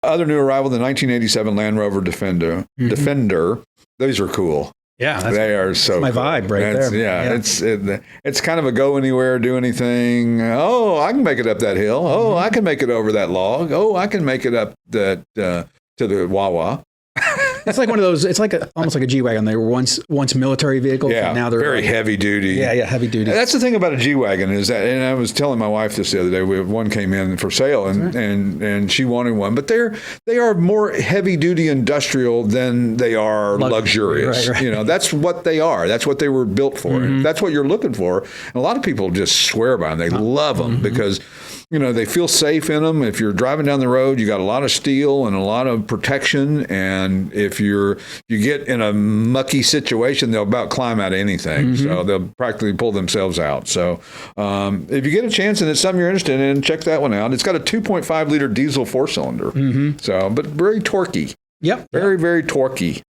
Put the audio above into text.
Other new arrival, the 1987 Land Rover Defender. Defender. Those are cool. Yeah, they are so my cool. vibe right there. Yeah, it's kind of a go anywhere, do anything. Oh, I can make it up that hill. Oh, I can make it over that log. Oh, I can make it up that to the Wawa. It's like one of those. It's like almost like a G-Wagon. They were once military vehicles. Yeah, and now they're very heavy duty. Yeah, heavy duty. That's the thing about a G-Wagon is that, and I was telling my wife this the other day. One came in for sale, and she wanted one, but they are more heavy duty industrial than they are luxurious. Right. That's what they are. That's what they were built for. And that's what you're looking for. And a lot of people just swear by them. They love them because they feel safe in them. If you're driving down the road, you got a lot of steel and a lot of protection. And if you get in a mucky situation, they'll about climb out of anything. So they'll practically pull themselves out. So if you get a chance and it's something you're interested in, check that one out. It's got a 2.5 liter diesel 4-cylinder. So, but very torquey. Yep. Very, very torquey.